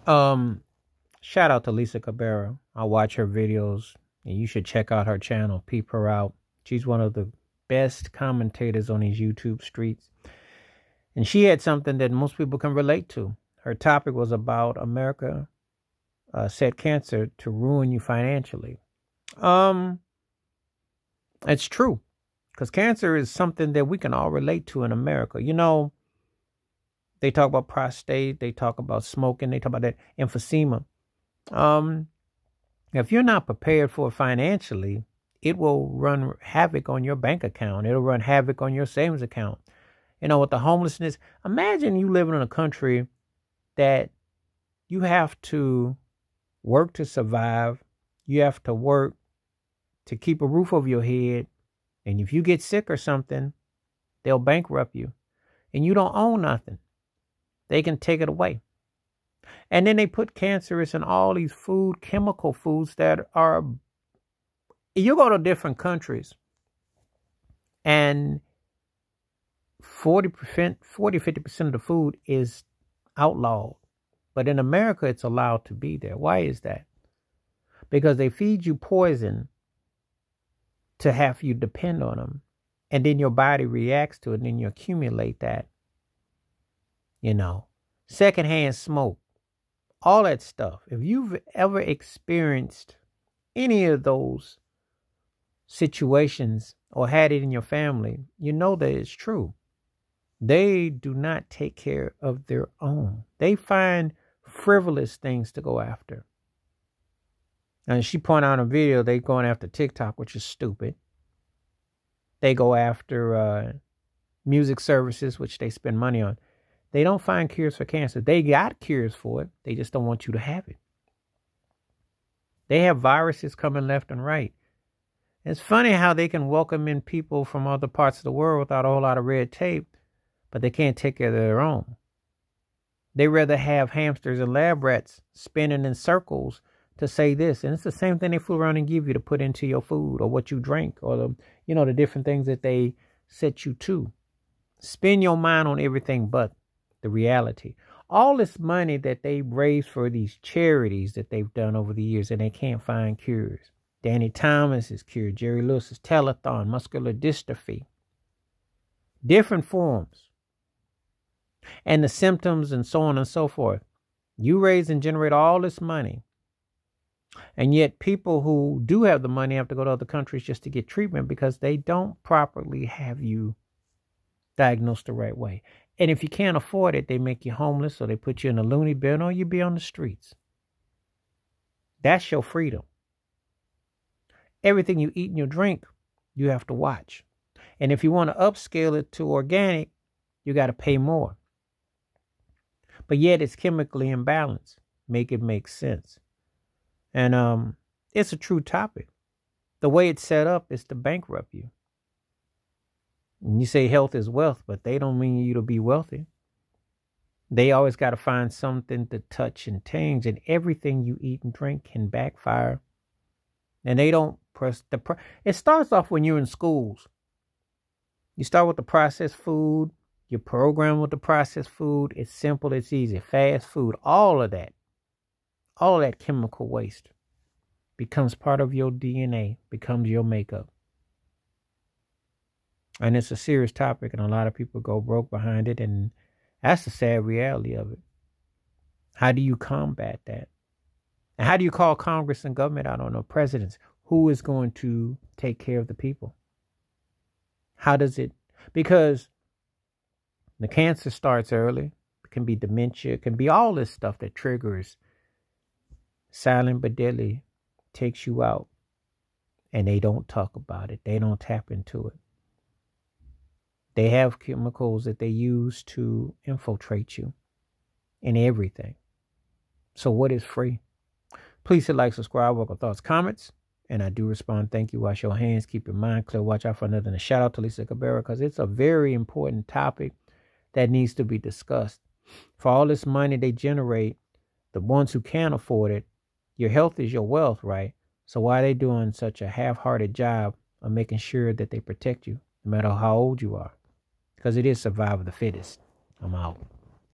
Um, Shout out to Lisa Cabrera. I watch her videos, and you should check out her channel. Peep her out. She's one of the best commentators on these YouTube streets. And she had something that most people can relate to. Her topic was about America set cancer to ruin you financially. Um, it's true, because cancer is something that we can all relate to in America. You know, they talk about prostate, they talk about smoking, they talk about that emphysema. Um, if you're not prepared for it financially, it will run havoc on your bank account. It'll run havoc on your savings account. You know, with the homelessness, imagine you living in a country that you have to work to survive. You have to work to keep a roof over your head. And if you get sick or something, they'll bankrupt you. And you don't own nothing. They can take it away. And then they put cancerous in all these food, chemical foods that are, you go to different countries and 50% of the food is outlawed. But in America, it's allowed to be there. Why is that? Because they feed you poison to have you depend on them. And then your body reacts to it, and then you accumulate that. You know, secondhand smoke, all that stuff. If you've ever experienced any of those situations or had it in your family, you know that it's true. They do not take care of their own. They find frivolous things to go after. And she pointed out in a video, they going after TikTok, which is stupid. They go after music services, which they spend money on. They don't find cures for cancer. They got cures for it. They just don't want you to have it. They have viruses coming left and right. It's funny how they can welcome in people from other parts of the world without a whole lot of red tape, but they can't take care of their own. They rather have hamsters and lab rats spinning in circles to say this. And it's the same thing they fool around and give you to put into your food or what you drink or the different things that they set you to. Spin your mind on everything but the reality. All this money that they raise for these charities that they've done over the years, and they can't find cures. Danny Thomas is cured. Jerry Lewis is telethon, muscular dystrophy. Different forms. And the symptoms and so on and so forth. You raise and generate all this money. And yet people who do have the money have to go to other countries just to get treatment because they don't properly have you diagnosed the right way. And if you can't afford it, they make you homeless or they put you in a loony bin or you be on the streets. That's your freedom. Everything you eat and you drink, you have to watch. And if you want to upscale it to organic, you got to pay more. But yet it's chemically imbalanced. Make it make sense. And it's a true topic. The way it's set up is to bankrupt you. And you say health is wealth, but they don't mean you to be wealthy. They always got to find something to touch and change, and everything you eat and drink can backfire. And they don't press it starts off when you're in schools. You start with the processed food. You program with the processed food. It's simple. It's easy. Fast food. All of that chemical waste becomes part of your DNA, becomes your makeup. And it's a serious topic, and a lot of people go broke behind it, and that's the sad reality of it. How do you combat that? And how do you call Congress and government out on the presidents? Who is going to take care of the people? How does it? Because the cancer starts early. It can be dementia. It can be all this stuff that triggers silent but deadly, takes you out. And they don't talk about it. They don't tap into it. They have chemicals that they use to infiltrate you in everything. So what is free? Please hit like, subscribe, welcome thoughts, comments. And I do respond. Thank you. Wash your hands. Keep your mind clear. Watch out for nothing. A shout out to Lisa Cabrera because it's a very important topic that needs to be discussed. For all this money they generate, the ones who can't afford it, your health is your wealth, right? So why are they doing such a half-hearted job of making sure that they protect you, no matter how old you are? Because it is survival of the fittest. I'm out.